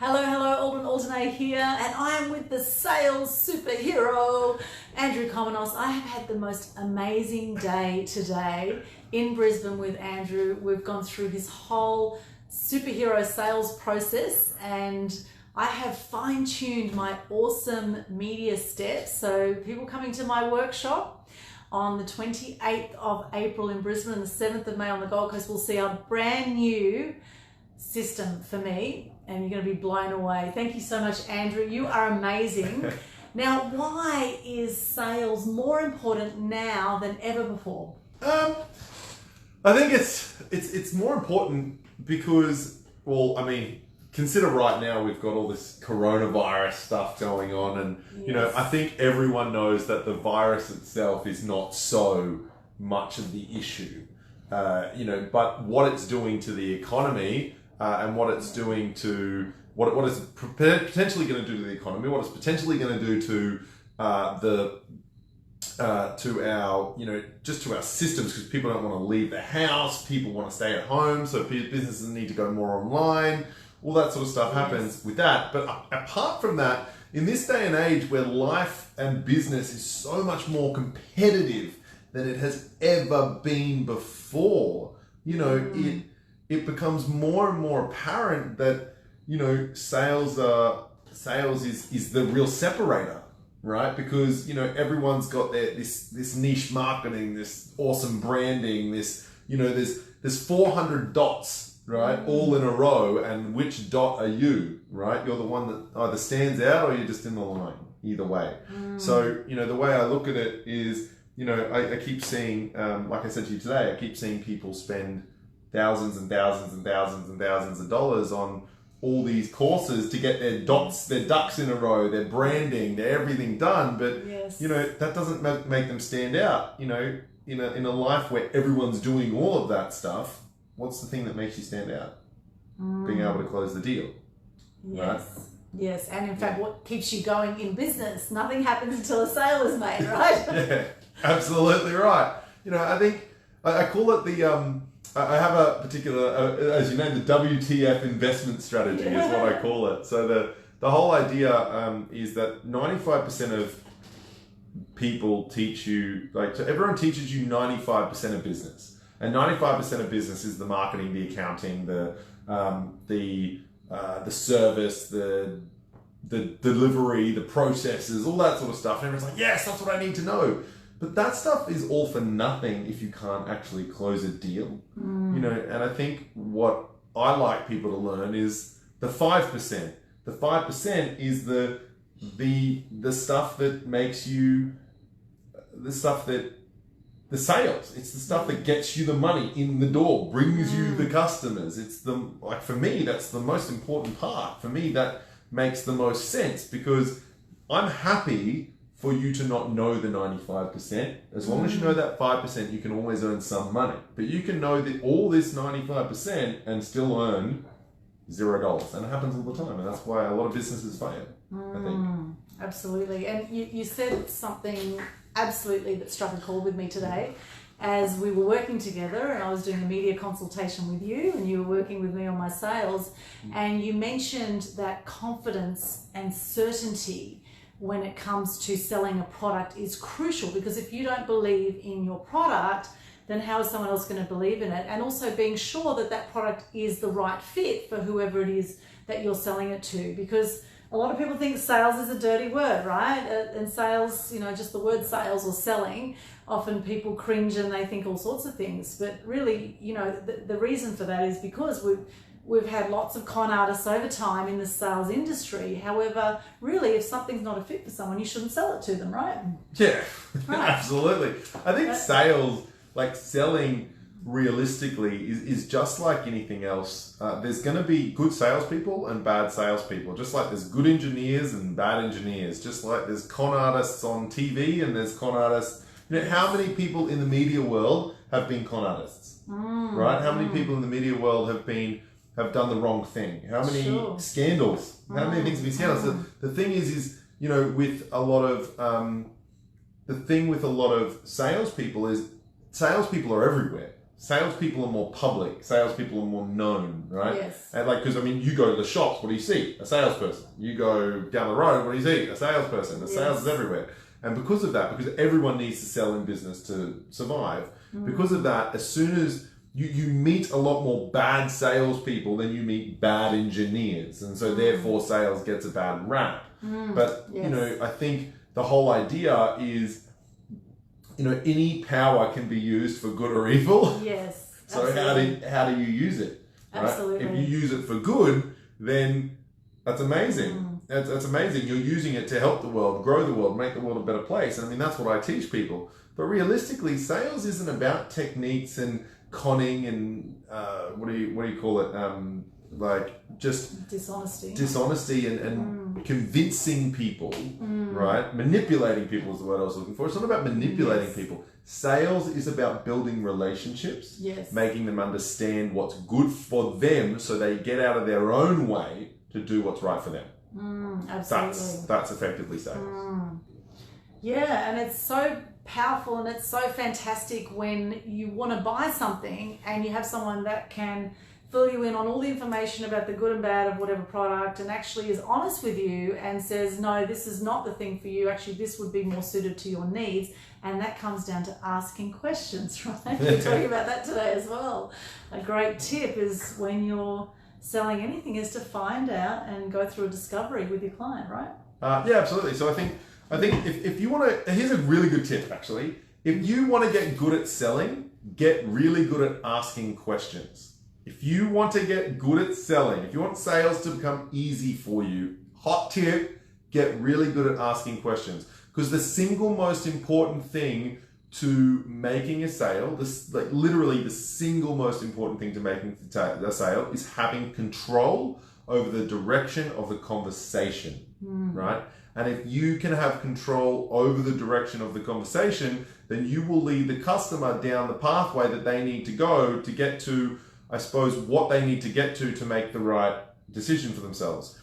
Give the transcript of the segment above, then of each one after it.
Hello, Aldwyn, Altuney here, and I am with the sales superhero, Andrew Cominos. I have had the most amazing day today in Brisbane with Andrew. We've gone through his whole superhero sales process, and I have fine-tuned my awesome media steps. So people coming to my workshop on the 28th of April in Brisbane and the 7th of May on the Gold Coast will see a brand new system for me, and you're going to be blown away. Thank you so much, Andrew. You are amazing. Now, why is sales more important now than ever before? I think it's more important because, well, I mean, consider right now we've got all this coronavirus stuff going on, and you know, I think everyone knows that the virus itself is not so much of the issue, but what it's doing to the economy. And what it's doing to what it's potentially going to do to the economy, what it's potentially going to do to to our just to our systems, because people don't want to leave the house, people want to stay at home, so businesses need to go more online. All that sort of stuff happens with that. But apart from that, in this day and age where life and business is so much more competitive than it has ever been before, it becomes more and more apparent that sales is the real separator, right? Because everyone's got this niche marketing, this awesome branding, there's 400 dots, right, all in a row, and which dot are you, right? You're the one that either stands out or you're just in the line. Either way. So the way I look at it is I keep seeing, like I said to you today, I keep seeing people spend thousands and thousands and thousands and thousands of dollars on all these courses to get their ducks in a row, their branding, their everything done. But that doesn't make them stand out. In a life where everyone's doing all of that stuff, what's the thing that makes you stand out? Being able to close the deal. Yes. Right? Yes, and in fact, what keeps you going in business? Nothing happens until a sale is made, right? Yeah, absolutely right. I think I call it the. I have a particular, as you know, the WTF investment strategy is what I call it. So the whole idea is that 95% of people teach you, everyone teaches you 95% of business. And 95% of business is the marketing, the accounting, the service, the delivery, the processes, all that sort of stuff. And everyone's like, yes, that's what I need to know. But that stuff is all for nothing if you can't actually close a deal. And I think what I like people to learn is the 5%. The 5% is the stuff that makes you, the sales. It's the stuff that gets you the money in the door, brings you the customers. It's for me, that's the most important part. For me, that makes the most sense, because I'm happy for you to not know the 95%. As long as you know that 5%, you can always earn some money. But you can know that all this 95% and still earn $0. And it happens all the time. And that's why a lot of businesses fail, I think. Absolutely. And you said something absolutely that struck a chord with me today. As we were working together and I was doing a media consultation with you and you were working with me on my sales, and you mentioned that confidence and certainty when it comes to selling a product is crucial, because if you don't believe in your product, then how is someone else going to believe in it? And also being sure that that product is the right fit for whoever it is that you're selling it to, because a lot of people think sales is a dirty word, right? And sales, just the word sales or selling, often people cringe and they think all sorts of things. But really, the reason for that is because we've had lots of con artists over time in the sales industry. However, really, if something's not a fit for someone, you shouldn't sell it to them, right? Yeah, right. Absolutely. I think sales, selling realistically, is just like anything else. There's going to be good salespeople and bad salespeople, just like there's good engineers and bad engineers, just like there's con artists on TV and there's con artists. How many people in the media world have been con artists, right? How many people in the media world have done the wrong thing? How many scandals? How many things have been scandals? So the thing is with a lot of salespeople is salespeople are everywhere. salespeople are more public. Salespeople are more known, right? Yes. And like, because I mean, you go to the shops, what do you see? A salesperson. You go down the road, what do you see? A salesperson. The sales is everywhere. And because of that, because everyone needs to sell in business to survive, because of that, as soon as you meet a lot more bad salespeople than you meet bad engineers, and so therefore sales gets a bad rap. But you know, I think the whole idea is, you know, any power can be used for good or evil. Yes. So how do you use it? Right? Absolutely. If you use it for good, then that's amazing. That's amazing. You're using it to help the world, grow the world, make the world a better place. And I mean, that's what I teach people. But realistically, sales isn't about techniques and conning and what do you call it? Like just dishonesty and convincing people, right? Manipulating people is the word I was looking for. It's not about manipulating people. Sales is about building relationships, making them understand what's good for them so they get out of their own way to do what's right for them. Absolutely. That's effectively sales. Yeah, and it's so powerful and it's so fantastic when you want to buy something and you have someone that can fill you in on all the information about the good and bad of whatever product and actually is honest with you and says, no, this is not the thing for you. Actually, this would be more suited to your needs. And that comes down to asking questions, right? We're talking about that today as well. A great tip is when you're selling anything is to find out and go through a discovery with your client, right? Yeah, absolutely. So I think if you want to, here's a really good tip actually. If you want to get good at selling, get really good at asking questions. If you want to get good at selling, if you want sales to become easy for you, hot tip, get really good at asking questions. Because the single most important thing to making a sale, literally the single most important thing to making a sale is having control over the direction of the conversation, right? And if you can have control over the direction of the conversation, then you will lead the customer down the pathway that they need to go to get to, I suppose, what they need to get to make the right decision for themselves.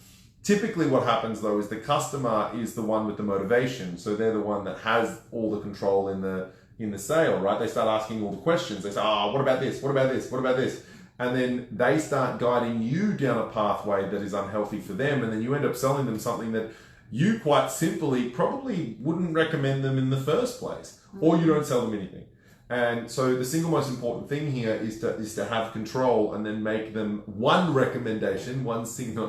Typically what happens though is the customer is the one with the motivation. So they're the one that has all the control in the sale, right? They start asking all the questions. They say, what about this? What about this? What about this? And then they start guiding you down a pathway that is unhealthy for them. And then you end up selling them something that you quite simply probably wouldn't recommend them in the first place, or you don't sell them anything. And so the single most important thing here is to have control and then make them one recommendation, one single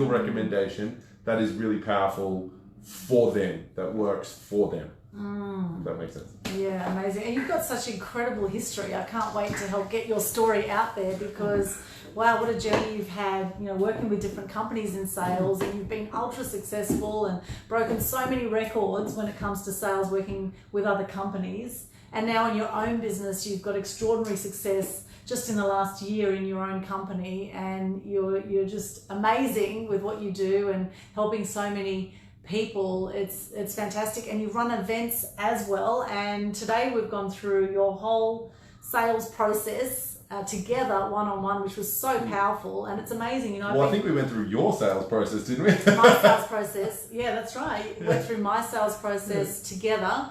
recommendation that is really powerful for them, that works for them. If that makes sense. Yeah, amazing. And you've got such incredible history. I can't wait to help get your story out there because, wow, what a journey you've had, you know, working with different companies in sales, and you've been ultra successful and broken so many records when it comes to sales working with other companies. And now in your own business, you've got extraordinary success just in the last year in your own company, and you're just amazing with what you do and helping so many people. It's fantastic. And you run events as well. And today we've gone through your whole sales process together one-on-one, which was so powerful, and it's amazing. You know, I think we went through your sales process, didn't we? My sales process, yeah, that's right. We went through my sales process together,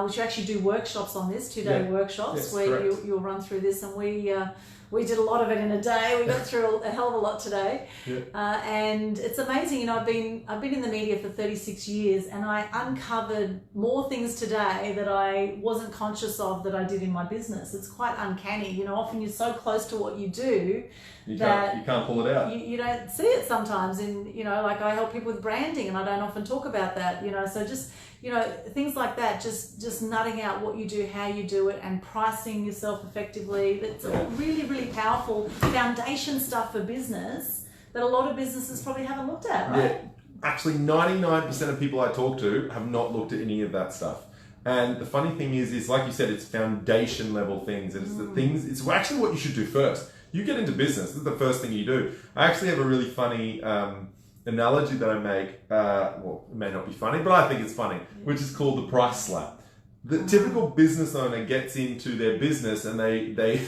which you actually do workshops on this, 2-day workshops where you'll run through this, and we did a lot of it in a day. We got through a hell of a lot today, and it's amazing. You know, I've been in the media for 36 years, and I uncovered more things today that I wasn't conscious of that I did in my business. It's quite uncanny. You know, often you're so close to what you do that you can't pull it out. You don't see it sometimes. And you know, like I help people with branding, and I don't often talk about that. You know, so just, you know, things like that, just nutting out what you do, how you do it, and pricing yourself effectively. That's really, really powerful foundation stuff for business that a lot of businesses probably haven't looked at, right? Yeah. Actually, 99% of people I talk to have not looked at any of that stuff. And the funny thing is like you said, it's foundation level things. And it's the things, it's actually what you should do first. You get into business, this is the first thing you do. I actually have a really funny analogy that I make, well, it may not be funny, but I think it's funny, which is called the price slap. The typical business owner gets into their business and they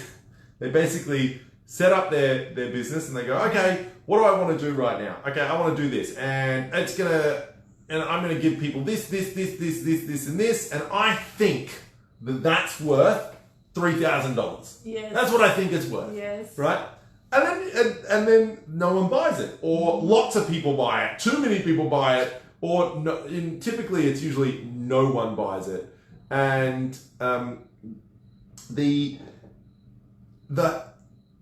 basically set up their business and they go, okay, what do I want to do right now? Okay, I want to do this, and I'm gonna give people this, and this, and I think that that's worth $3,000. Yes. That's what I think it's worth. Yes. Right? And then no one buys it, or lots of people buy it, too many people buy it, or typically it's usually no one buys it. And the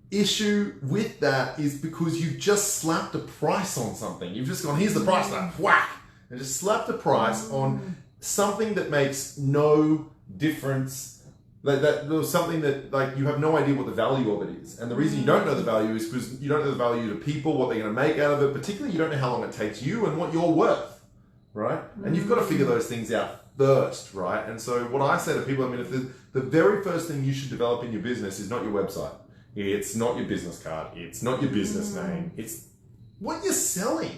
issue with that is because you've just slapped a price on something. You've just gone, here's the price, like whack, and just slapped a price on something that makes no difference. That was something that, like, you have no idea what the value of it is. And the reason you don't know the value is because you don't know the value to people, what they're going to make out of it. Particularly, you don't know how long it takes you and what you're worth, right? And you've got to figure those things out first, right? And so what I say to people, I mean, if the very first thing you should develop in your business is not your website. It's not your business card. It's not your business name. It's what you're selling.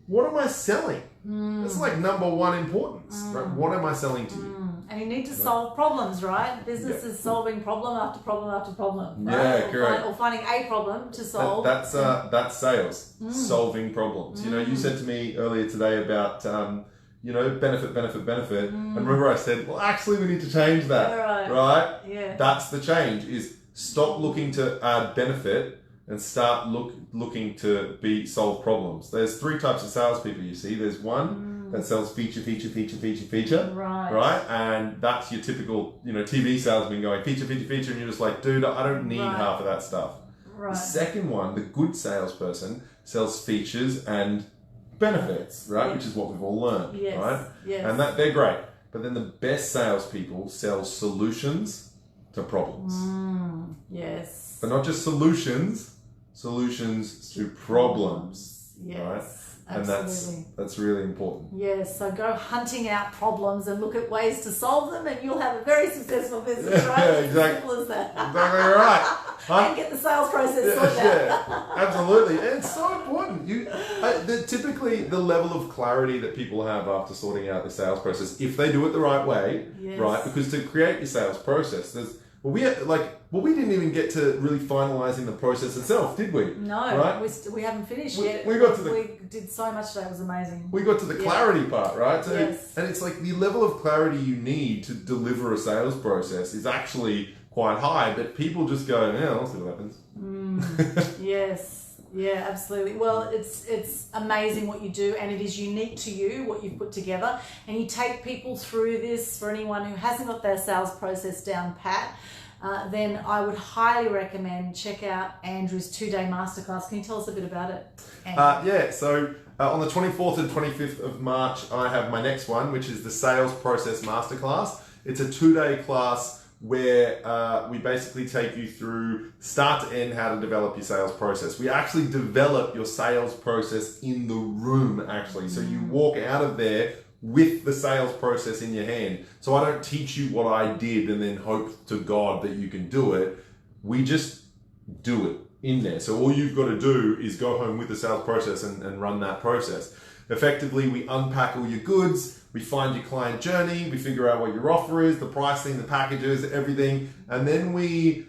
What am I selling? That's like number one importance, right? What am I selling to you? And you need to solve problems, right? Business is solving problem after problem after problem. Right? Yeah, correct. Or finding a problem to solve. That's sales, solving problems. You know, you said to me earlier today about, benefit. And remember I said, well, actually we need to change that, right? Yeah. That's the change, is stop looking to add benefit and start looking to solve problems. There's three types of salespeople you see. There's one that sells feature. Right? And that's your typical, TV salesman going feature, and you're just like, dude, I don't need half of that stuff. Right. The second one, the good salesperson, sells features and benefits, right? Yes. Which is what we've all learned, yes. right? Yes. And that they're great. But then the best salespeople sell solutions to problems. Yes. But not just solutions to problems. Yes. Right? Absolutely. And that's really important. Yes, so go hunting out problems and look at ways to solve them, and you'll have a very successful business, right? Yeah, exactly. Simple as that. Exactly right. And get the sales process sorted out. Yeah, absolutely. And it's so important. Typically, the level of clarity that people have after sorting out the sales process, if they do it the right way, right? Because to create your sales process, we didn't even get to really finalising the process itself, did we? No, right? we haven't finished yet. We did so much today. It was amazing. We got to the clarity part, right? So, yes. And it's like the level of clarity you need to deliver a sales process is actually quite high, but people just go, yeah, I'll see what happens. Yes. Yeah, absolutely. Well, it's amazing what you do, and it is unique to you, what you've put together. And you take people through this. For anyone who hasn't got their sales process down pat, then I would highly recommend check out Andrew's 2-day masterclass. Can you tell us a bit about it, Andrew? So on the 24th and 25th of March, I have my next one, which is the Sales Process Masterclass. It's a 2-day class where we basically take you through start to end how to develop your sales process. We actually develop your sales process in the room, actually. So you walk out of there with the sales process in your hand. So I don't teach you what I did and then hope to God that you can do it. We just do it in there. So all you've got to do is go home with the sales process and run that process. Effectively, we unpack all your goods, we find your client journey, we figure out what your offer is, the pricing, the packages, everything, and then we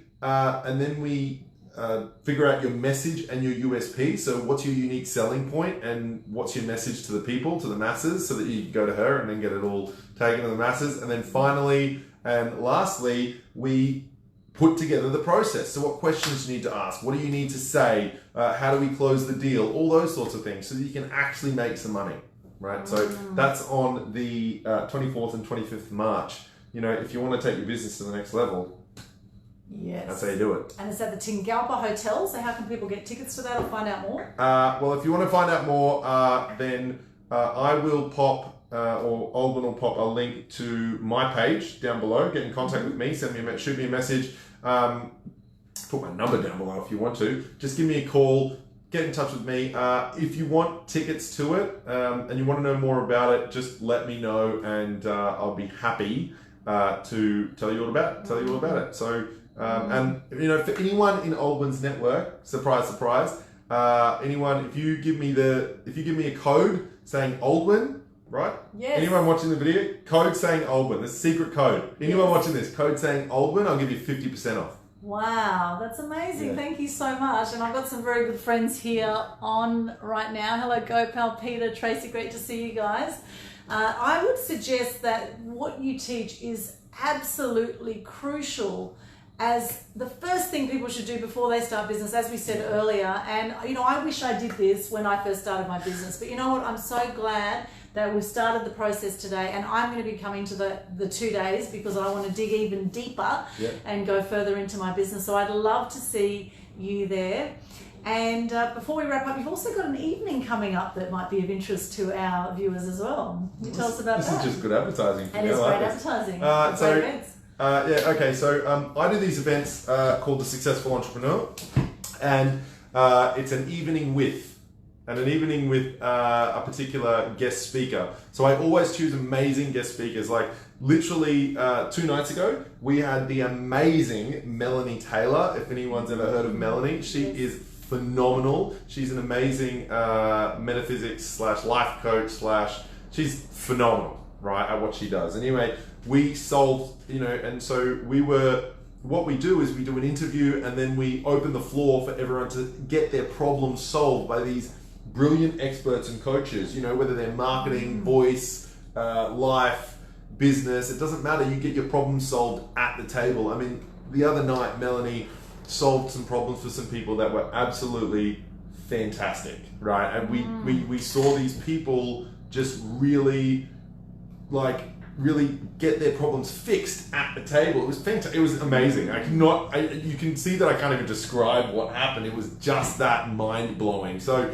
figure out your message and your USP. So what's your unique selling point and what's your message to the people, to the masses, so that you can go to her and then get it all taken to the masses. And then finally and lastly, we put together the process. So what questions do you need to ask? What do you need to say? How do we close the deal? All those sorts of things so that you can actually make some money, right? So that's on the 24th and 25th of March. If you want to take your business to the next level, yes, that's how you do it. And it's at the Tingalpa Hotel, so how can people get tickets to that or find out more? Well, if you want to find out more, then I will pop, or Aldwyn will pop a link to my page down below. Get in contact with me, shoot me a message. Put my number down below if you want to. Just give me a call. Get in touch with me. If you want tickets to it and you want to know more about it, just let me know, and I'll be happy to tell you all about it. So, and for anyone in Aldwyn's network, surprise, anyone, if you give me a code saying Aldwyn, right? Yes. Anyone watching the video, code saying Aldwyn, the secret code. Anyone watching this, code saying Aldwyn, I'll give you 50% off. Wow, that's amazing. Yeah. Thank you so much. And I've got some very good friends here on right now. Hello, Gopal, Peter, Tracy, great to see you guys. I would suggest that what you teach is absolutely crucial as the first thing people should do before they start business, as we said earlier. And, you know, I wish I did this when I first started my business, but you know what? I'm so glad that we've started the process today, and I'm going to be coming to the 2 days because I want to dig even deeper and go further into my business. So I'd love to see you there. And before we wrap up, you've also got an evening coming up that might be of interest to our viewers as well. Can you tell us about that? This is just good advertising. And it's great advertising. Great events. I do these events called The Successful Entrepreneur, and it's an evening with a particular guest speaker. So I always choose amazing guest speakers. Like literally 2 nights ago, we had the amazing Melanie Taylor. If anyone's ever heard of Melanie, she is phenomenal. She's an amazing metaphysics / life coach / she's phenomenal, right, at what she does. Anyway, we solved, and so what we do is we do an interview and then we open the floor for everyone to get their problems solved by these brilliant experts and coaches, whether they're marketing, voice, life, business, it doesn't matter. You get your problems solved at the table. I mean, the other night, Melanie solved some problems for some people that were absolutely fantastic, right? And we saw these people just really get their problems fixed at the table. It was fantastic. It was amazing. You can see that I can't even describe what happened. It was just that mind-blowing. So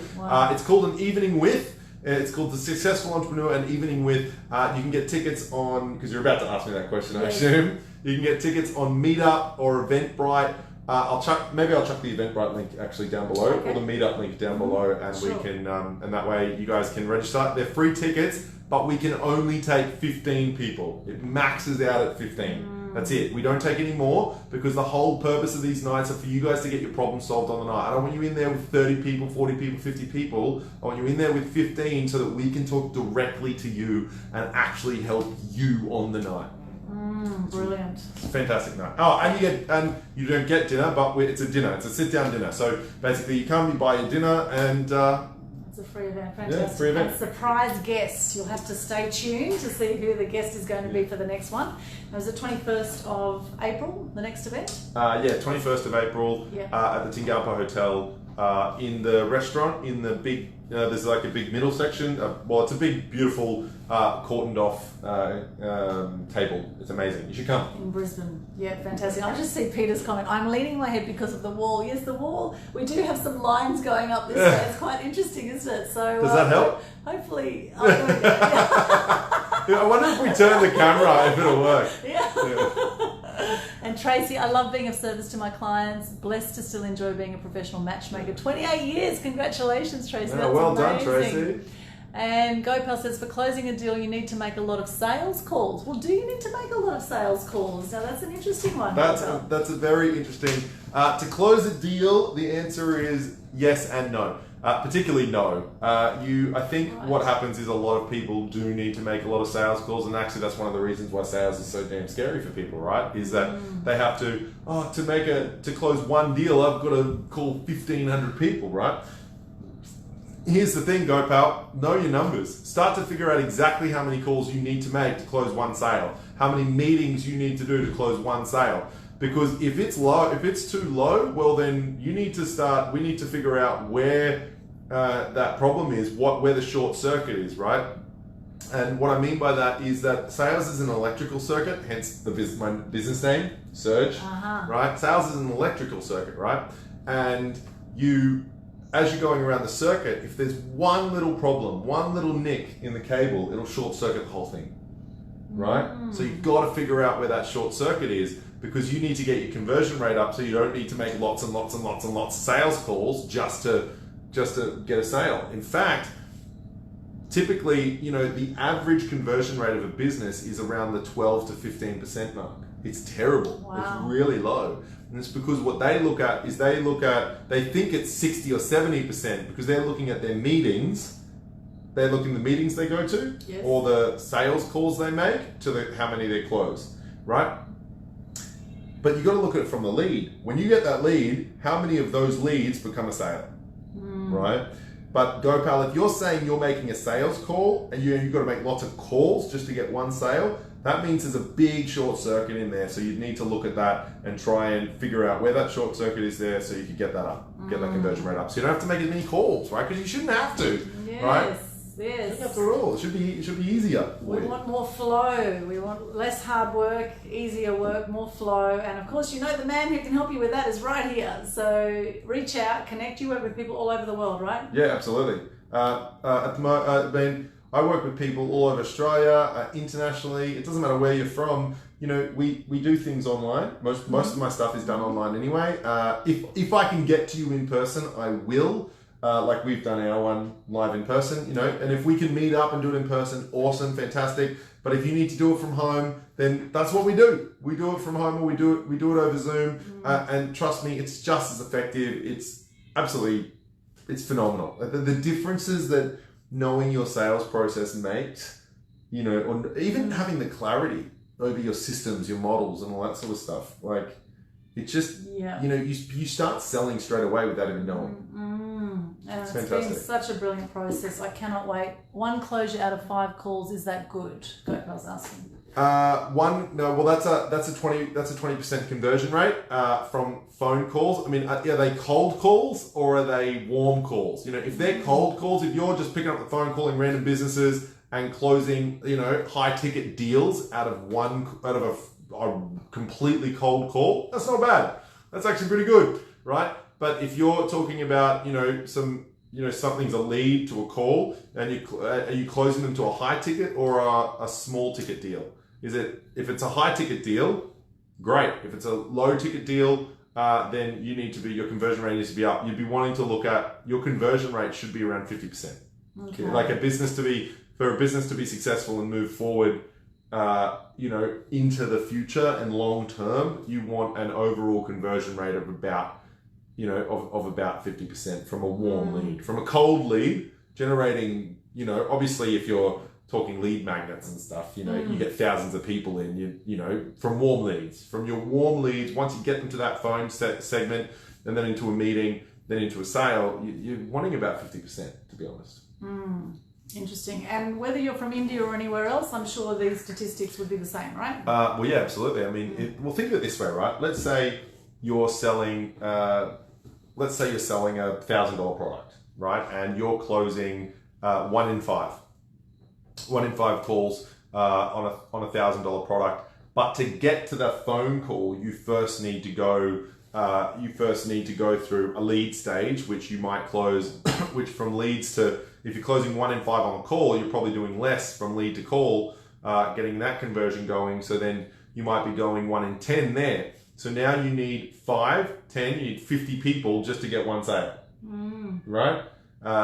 it's called an evening with. It's called The Successful Entrepreneur, an evening with. You can get tickets on, because you're about to ask me that question, I assume. You can get tickets on Meetup or Eventbrite. I'll chuck the Eventbrite link actually down below, or the Meetup link down below, and we can, and that way you guys can register. They're free tickets, but we can only take 15 people. It maxes out at 15. That's it. We don't take any more because the whole purpose of these nights are for you guys to get your problem solved on the night. I don't want you in there with 30 people, 40 people, 50 people. I want you in there with 15 so that we can talk directly to you and actually help you on the night. Brilliant. Fantastic night. Oh, and you don't get dinner, but it's a dinner. It's a sit-down dinner. So basically, you come, you buy your dinner, and it's a free event. Fantastic. Yeah, free event. And surprise guests. You'll have to stay tuned to see who the guest is going to be for the next one. It was the 21st of April. The next event. 21st of April at the Tingalpa Hotel. In the restaurant, in the big, there's like a big middle section. It's a big, beautiful, cordoned off table. It's amazing. You should come. In Brisbane. Yeah, fantastic. I just see Peter's comment. I'm leaning my head because of the wall. Yes, the wall. We do have some lines going up this way. It's quite interesting, isn't it? So does that help? Hopefully. I wonder if we turn the camera, if it'll work. And Tracy, I love being of service to my clients. Blessed to still enjoy being a professional matchmaker. 28 years. Congratulations, Tracy. That's well amazing. Done, Tracy. And Gopal says, for closing a deal, you need to make a lot of sales calls. Well, do you need to make a lot of sales calls? Now, that's an interesting one. That's a very interesting. To close a deal, the answer is yes and no. Particularly no. I think what happens is a lot of people do need to make a lot of sales calls, and actually that's one of the reasons why sales is so damn scary for people, right? Is that they have to close one deal, I've got to call 1,500 people, right? Here's the thing, Gopal, know your numbers. Start to figure out exactly how many calls you need to make to close one sale, how many meetings you need to do to close one sale. Because if it's too low, well then we need to figure out where that problem is, where the short circuit is, right? And what I mean by that is that sales is an electrical circuit, hence my business name, Surge, right? Sales is an electrical circuit, right? And as you're going around the circuit, if there's one little problem, one little nick in the cable, it'll short circuit the whole thing, right? So you've got to figure out where that short circuit is, because you need to get your conversion rate up, so you don't need to make lots and lots and lots and lots of sales calls just to get a sale. In fact, typically, the average conversion rate of a business is around the 12 to 15% mark. It's terrible. Wow. It's really low. And it's because what they look at is they think it's 60 or 70% because they're looking at their meetings. They're looking at the meetings they go to, or the sales calls they make to how many they close, right? But you've got to look at it from the lead. When you get that lead, how many of those leads become a sale, right? But GoPal, if you're saying you're making a sales call and you've got to make lots of calls just to get one sale, that means there's a big short circuit in there. So you'd need to look at that and try and figure out where that short circuit is there so you can get that up, get that conversion rate up. So you don't have to make as many calls, right? Because you shouldn't have to, right? Yes. After all, it should be easier. We want more flow. We want less hard work, easier work, more flow. And of course, you know the man who can help you with that is right here. So reach out, connect. You work with people all over the world, right? Yeah, absolutely. I work with people all over Australia, internationally. It doesn't matter where you're from. You know, we do things online. Most of my stuff is done online anyway. If I can get to you in person, I will. Like we've done our one live in person, you know, and if we can meet up and do it in person, awesome, fantastic. But if you need to do it from home, then that's what we do. We do it from home, or we do it over Zoom. And trust me, it's just as effective. It's phenomenal. The differences that knowing your sales process makes, you know, or even having the clarity over your systems, your models, and all that sort of stuff. Like, it's just, you know, you start selling straight away without even knowing. And it's fantastic. Been such a brilliant process. I cannot wait. 1 closure out of 5 calls, is that good? GoPal's asking. That's a 20% conversion rate from phone calls. I mean, are they cold calls or are they warm calls? You know, if they're cold calls, if you're just picking up the phone, calling random businesses and closing, you know, high ticket deals out of a completely cold call, that's not bad. That's actually pretty good, right? But if you're talking about, you know, something's a lead to a call, and are you closing them to a high ticket or a small ticket deal? If it's a high ticket deal, great. If it's a low ticket deal, then your conversion rate needs to be up. You'd be wanting to look at your conversion rate should be around 50%. Okay. Like for a business to be successful and move forward, you know, into the future and long term, you want an overall conversion rate of about, you know, of about 50% from a warm lead. From a cold lead, generating, you know, obviously if you're talking lead magnets and stuff, you know, you get thousands of people in, you know, from warm leads. From your warm leads, once you get them to that phone segment and then into a meeting, then into a sale, you're wanting about 50%, to be honest. Interesting. And whether you're from India or anywhere else, I'm sure these statistics would be the same, right? Well, yeah, absolutely. I mean, think of it this way, right? Let's say you're selling a $1,000 product, right? And you're closing 1 in 5. 1 in 5 calls on a $1,000 product. But to get to that phone call, you first need to go through a lead stage, which you might close, which from leads to, if you're closing 1 in 5 on a call, you're probably doing less from lead to call, getting that conversion going. So then you might be going 1 in 10 there. So now you need 5, 10, you need 50 people just to get one sale, right?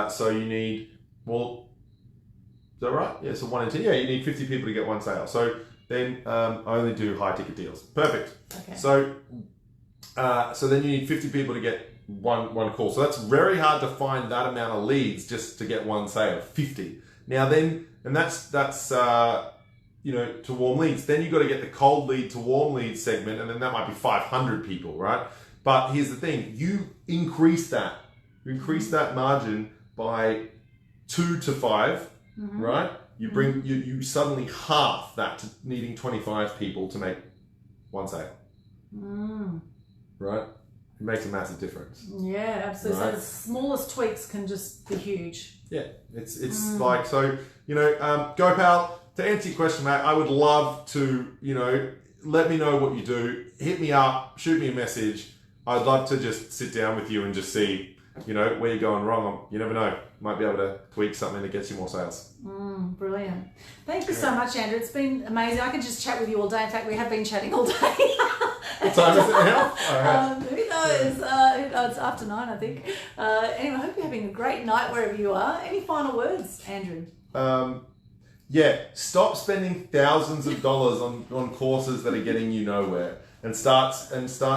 So you need, is that right? Yeah, so 1 in 10. Yeah, you need 50 people to get one sale. So then I only do high ticket deals. Perfect. Okay. So then you need 50 people to get one call. So that's very hard to find that amount of leads just to get one sale. 50. Now then, and that's you know, to warm leads. Then you've got to get the cold lead to warm lead segment, and then that might be 500 people, right? But here's the thing: you increase that margin by 2 to 5. Right? You bring you suddenly half that to needing 25 people to make one sale. Right? It makes a massive difference. Yeah, absolutely. Right? So the smallest tweaks can just be huge. Yeah, it's like, so, you know, GoPal, to answer your question, mate, I would love to, you know, let me know what you do. Hit me up, shoot me a message. I'd love to just sit down with you and just see, you know, where you're going wrong. You never know. Might be able to tweak something that gets you more sales. Brilliant. Thank you so much, Andrew. It's been amazing. I could just chat with you all day. In fact, we have been chatting all day. What time is it now? Who knows? It's after 9, I think. Anyway, I hope you're having a great night wherever you are. Any final words, Andrew? Yeah, stop spending thousands of dollars on courses that are getting you nowhere, and start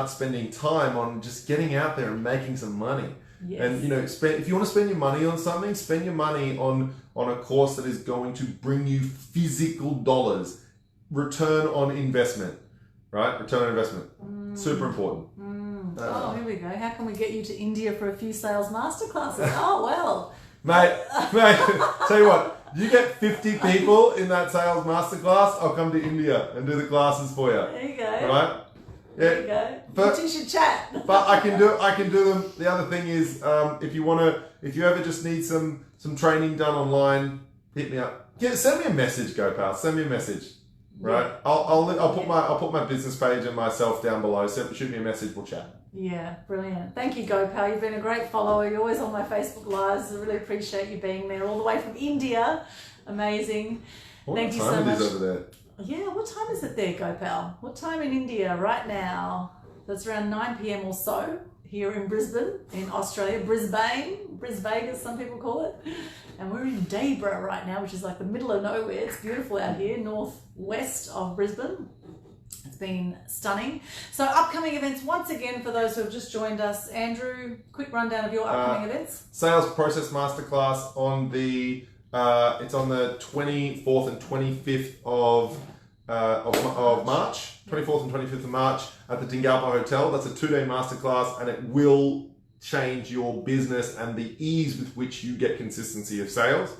spending time on just getting out there and making some money. Yes. And, you know, if you want to spend your money on something, spend your money on a course that is going to bring you physical dollars. Return on investment, right? Return on investment. Super important. Here we go. How can we get you to India for a few sales masterclasses? Oh, well. Mate, tell you what, you get 50 people in that sales masterclass, I'll come to India and do the classes for you. There you go. Right? Yeah. There you go. But you should chat. But I can do them. The other thing is, if you ever just need some training done online, hit me up. Yeah, send me a message, Gopal. Send me a message. Right? Yeah. I'll put my business page and myself down below. So shoot me a message, we'll chat. Yeah, brilliant. Thank you, Gopal. You've been a great follower. You're always on my Facebook Lives. I really appreciate you being there all the way from India. Amazing. Thank you so much. What time it is over there? Yeah, what time is it there, Gopal? What time in India right now? That's around 9 p.m. or so here in Brisbane, in Australia. Brisbane, Vegas, some people call it. And we're in Debra right now, which is like the middle of nowhere. It's beautiful out here, northwest of Brisbane. It's been stunning. So upcoming events, once again, for those who have just joined us, Andrew, quick rundown of your upcoming events. Sales Process Masterclass on the it's on the 24th and 25th of March. 24th and 25th of March at the Dingalpa Hotel. That's a 2-day masterclass, and it will change your business and the ease with which you get consistency of sales.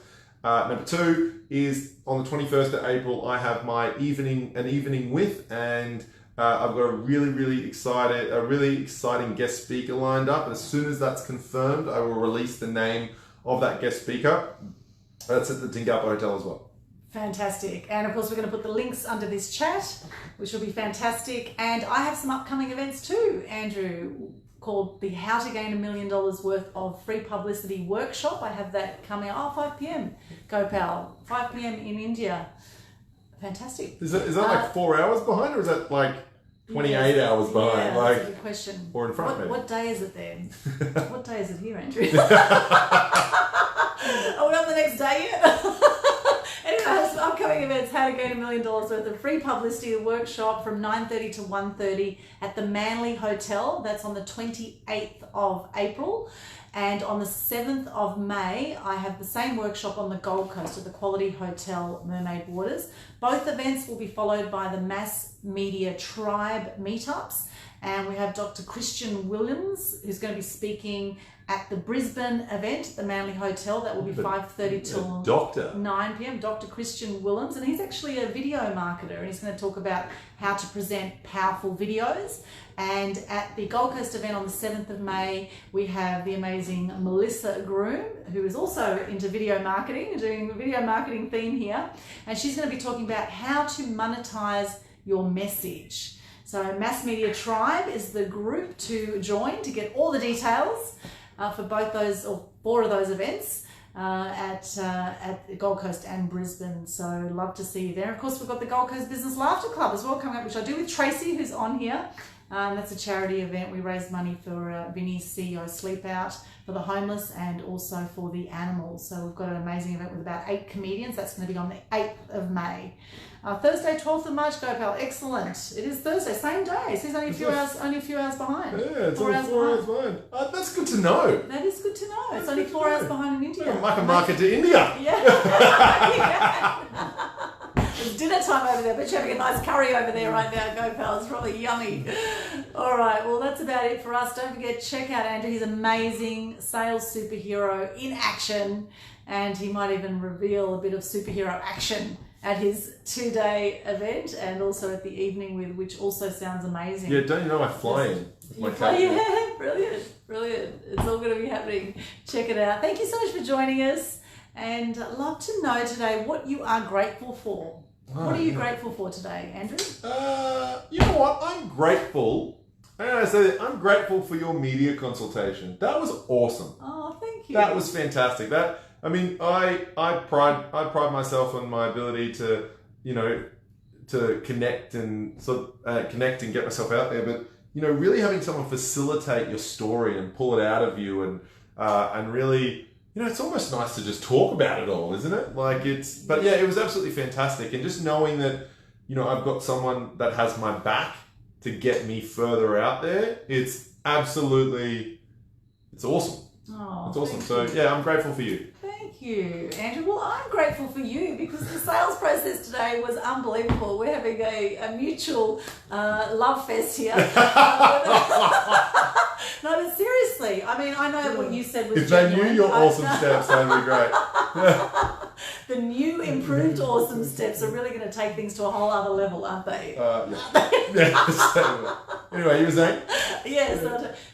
Number 2 is on the 21st of April, I have my an evening with, and I've got a really exciting guest speaker lined up. And as soon as that's confirmed, I will release the name of that guest speaker. That's at the Dingalpa Hotel as well. Fantastic. And of course, we're going to put the links under this chat, which will be fantastic. And I have some upcoming events too, Andrew, called the How to Gain $1 Million worth of free publicity workshop. I have that coming out 5 p.m. Gopal, 5 p.m. in India. Fantastic. Is that like 4 hours behind, or is that like 28 hours behind? Yeah, that's a good question. Or in front of me? What day is it then? What day is it here, Andrew? Are we on the next day yet? Anyway, I have some upcoming events. How to Gain $1 Million worth of free publicity workshop from 9:30 to 1:30 at the Manly Hotel. That's on the 28th of April. And on the 7th of May, I have the same workshop on the Gold Coast at the Quality Hotel Mermaid Waters. Both events will be followed by the Mass Media Tribe meetups. And we have Dr. Christian Williams, who's going to be speaking at the Brisbane event, the Manly Hotel. That will be 5:30 till 9 p.m. Dr. Christian Williams, and he's actually a video marketer, and he's going to talk about how to present powerful videos. And at the Gold Coast event on the 7th of May, we have the amazing Melissa Groom, who is also into video marketing, doing a video marketing theme here, and she's going to be talking about how to monetize your message. So Mass Media Tribe is the group to join to get all the details for both those, or 4 of those events at the Gold Coast and Brisbane. So love to see you there. Of course, we've got the Gold Coast Business Laughter Club as well coming up, which I do with Tracy, who's on here. That's a charity event. We raise money for Vinny's CEO Sleep Out, for the homeless, and also for the animals. So we've got an amazing event with about 8 comedians. That's going to be on the 8th of May. Thursday, 12th of March, Gopal. Excellent. It is Thursday, same day. So he's only a few hours behind. Yeah, it's only 4 hours behind. That's good to know. That is good to know. It's only 4 hours behind in India. I can market to India. Yeah. It's dinner time over there, but you're having a nice curry over there right now, Gopal. It's probably yummy. All right, well, that's about it for us. Don't forget, check out Andrew. He's amazing sales superhero in action, and he might even reveal a bit of superhero action at his 2-day event, and also at the evening with, which also sounds amazing. Yeah, don't you know I fly in? Yeah, brilliant. It's all going to be happening. Check it out. Thank you so much for joining us, and I'd love to know today what you are grateful for. What are you grateful for today, Andrew? You know what? I'm grateful. I'm grateful for your media consultation. That was awesome. Oh, thank you. That was fantastic. I pride myself on my ability to, to connect and connect and get myself out there. But really having someone facilitate your story and pull it out of you, and really, it's almost nice to just talk about it all, isn't it? But yeah, it was absolutely fantastic. And just knowing that, I've got someone that has my back to get me further out there, it's awesome. Oh, it's awesome. So yeah, I'm grateful for you. Thank you, Andrew. Well, I'm grateful for you because the sales process today was unbelievable. We're having a mutual love fest here. No, but seriously, I mean, I know what you said was If they genuine. knew your awesome steps, that would be great. The new improved awesome steps are really going to take things to a whole other level, aren't they? Yeah. Anyway, you were saying? Yes,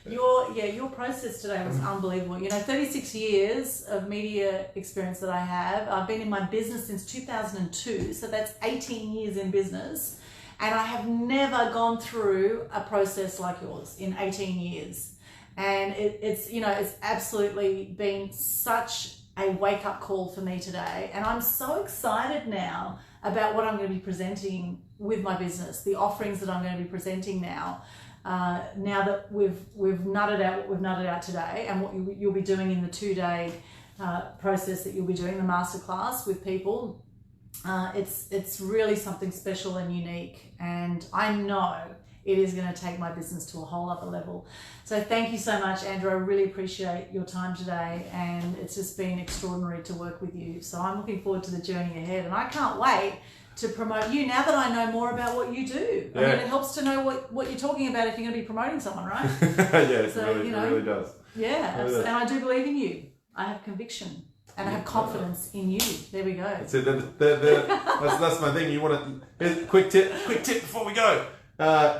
your process today was unbelievable. 36 years of media experience that I have. I've been in my business since 2002, so that's 18 years in business. And I have never gone through a process like yours in 18 years. And it's absolutely been such a wake-up call for me today. And I'm so excited now about what I'm going to be presenting with my business, the offerings that I'm going to be presenting now. Now that we've nutted out what we've nutted out today, and what you'll be doing in the 2-day process that you'll be doing, the masterclass with people. It's really something special and unique, and I know it is going to take my business to a whole other level. So thank you so much, Andrew. I really appreciate your time today, and it's just been extraordinary to work with you. So I'm looking forward to the journey ahead, and I can't wait to promote you now that I know more about what you do. I mean, it helps to know what you're talking about if you're going to be promoting someone, right? Yes, it really does. Yeah, and I do believe in you. I have conviction. And I have confidence in you. There we go. That's it. That's my thing. You want to... Here's a quick tip before we go.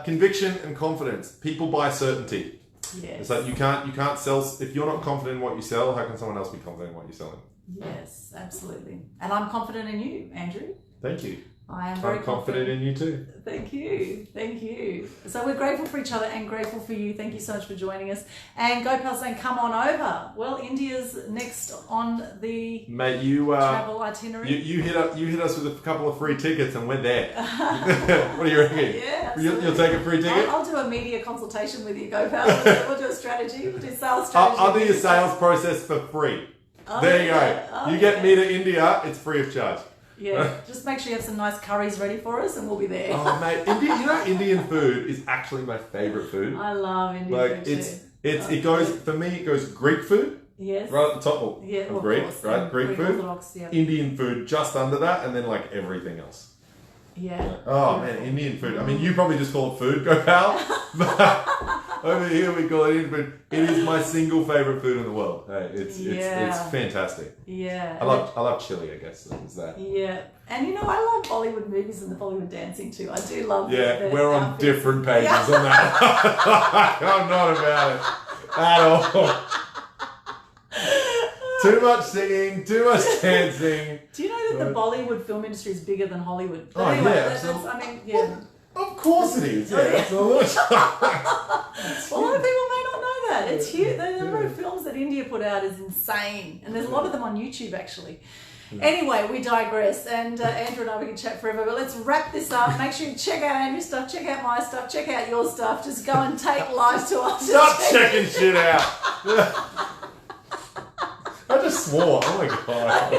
Conviction and confidence. People buy certainty. Yes. It's like you can't sell... If you're not confident in what you sell, how can someone else be confident in what you're selling? Yes, absolutely. And I'm confident in you, Andrew. Thank you. I am very confident in you too. Thank you. So we're grateful for each other and grateful for you. Thank you so much for joining us. And Gopal's saying, come on over. Well, India's next on the travel itinerary. You hit us with a couple of free tickets and we're there. What do you reckon? Yeah, you'll take a free ticket? I'll do a media consultation with you, Gopal. We'll do a strategy. We'll do sales strategy. I'll do your sales process for free. There you go. You get me to India, it's free of charge. Yeah, just make sure you have some nice curries ready for us and we'll be there. Oh, mate. Indian food is actually my favourite food. I love Indian food too. It goes Greek food. Yes. Right at the top of Greek, course. right? Greek food. Orthodox, yeah. Indian food just under that, and then like everything else. Yeah. Oh man, Indian food. I mean, you probably just call it food, go pal. But over here we call it Indian food. It is my single favorite food in the world. Hey, it's fantastic. Yeah. I love chili, I guess. Is that? Yeah. And I love Bollywood movies and the Bollywood dancing too. I do love the we're on outfits. Different pages on that. I'm not about it at all. Too much singing, too much dancing. Do you know that the Bollywood film industry is bigger than Hollywood? But oh, anyway, yeah. Well, of course it is. Yeah, well, a lot of people may not know that. It's huge. The number of films that India put out is insane. And there's a lot of them on YouTube, actually. Anyway, we digress. And Andrew and I, we can chat forever. But let's wrap this up. Make sure you check out Andrew's stuff, check out my stuff, check out your stuff. Just go and take live to us. Stop checking shit out. I just swore. Oh my God.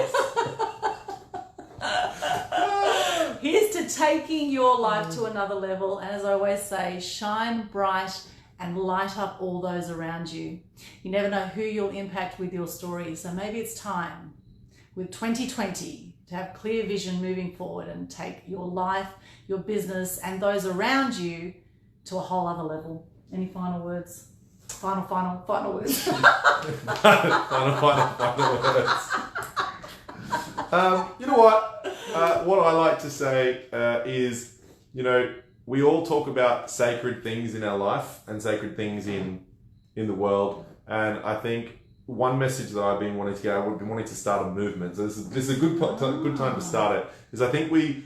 Here's to taking your life to another level. And as I always say, shine bright and light up all those around you. You never know who you'll impact with your story. So maybe it's time with 2020 to have clear vision moving forward and take your life, your business, and those around you to a whole other level. Any final words? Final words. final words. You know what? What I like to say is, we all talk about sacred things in our life and sacred things in the world. And I think one message that I've been wanting to get, I've been wanting to start a movement. So this is a good time to start it. Is I think we're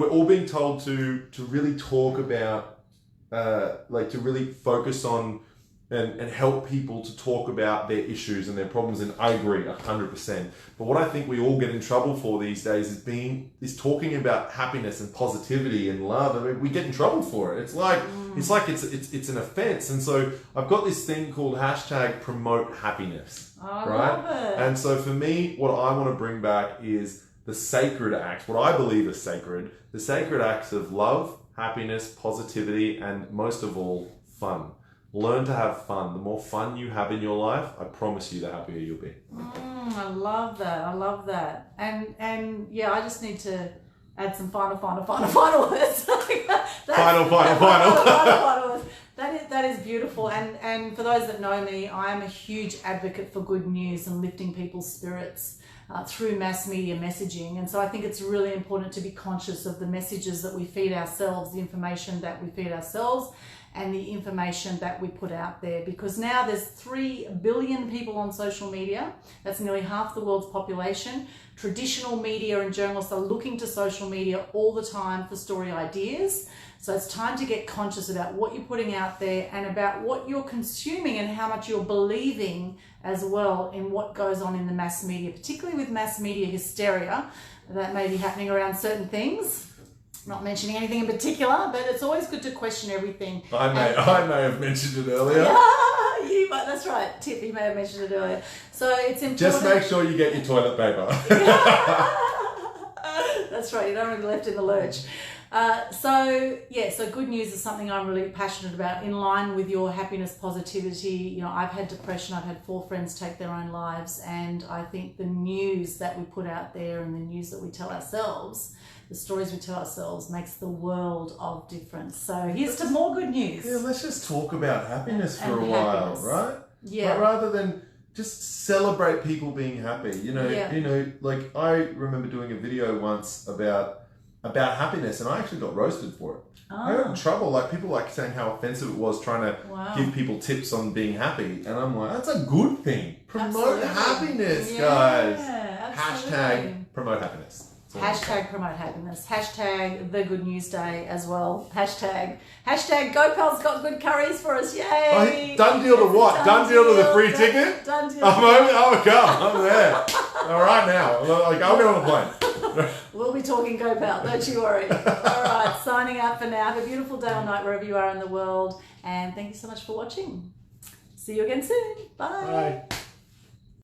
all being told to really talk about, to really focus on and help people to talk about their issues and their problems. And I agree 100%. But what I think we all get in trouble for these days is talking about happiness and positivity and love. I mean, we get in trouble for it. It's like it's an offense. And so I've got this thing called #promote_happiness. I love it. And so for me, what I want to bring back is the sacred acts, what I believe is sacred, the sacred acts of love, happiness, positivity, and most of all, fun. Learn to have fun. The more fun you have in your life, I promise you, the happier you'll be. I love that. And yeah, I just need to Add some final words. Final. Final words. That is beautiful. And for those that know me, I am a huge advocate for good news and lifting people's spirits through mass media messaging. And so I think it's really important to be conscious of the messages that we feed ourselves, the information that we feed ourselves, and the information that we put out there, because now there's 3 billion people on social media. That's nearly half the world's population. Traditional media and journalists are looking to social media all the time for story ideas. So it's time to get conscious about what you're putting out there and about what you're consuming and how much you're believing as well in what goes on in the mass media, particularly with mass media hysteria that may be happening around certain things. Not mentioning anything in particular, but it's always good to question everything. I may have mentioned it earlier. That's right, Tip, you may have mentioned it earlier. So it's important. Just make sure you get your toilet paper. That's right, you don't want to be left in the lurch. So good news is something I'm really passionate about, in line with your happiness, positivity. You know, I've had depression, I've had 4 friends take their own lives, and I think the news that we put out there and the news that we tell ourselves, the stories we tell ourselves, makes the world of difference. So here's to more good news. Yeah, let's just talk about happiness for a while, right? Yeah. But rather than just celebrate people being happy. You know, like I remember doing a video once about happiness, and I actually got roasted for it. I got in trouble. Like, people like saying how offensive it was trying to give people tips on being happy, and I'm like, that's a good thing. Promote happiness, guys. Absolutely. Hashtag promote happiness. Hashtag promote happiness. Hashtag the good news day as well. Hashtag GoPal's got good curries for us. Yay! Done deal to what? Done deal to the free ticket? Done deal. I'm there. All right now. Like, I'll get on the plane. We'll be talking GoPal, don't you worry. All right, signing out for now. Have a beautiful day or night wherever you are in the world. And thank you so much for watching. See you again soon. Bye. Bye.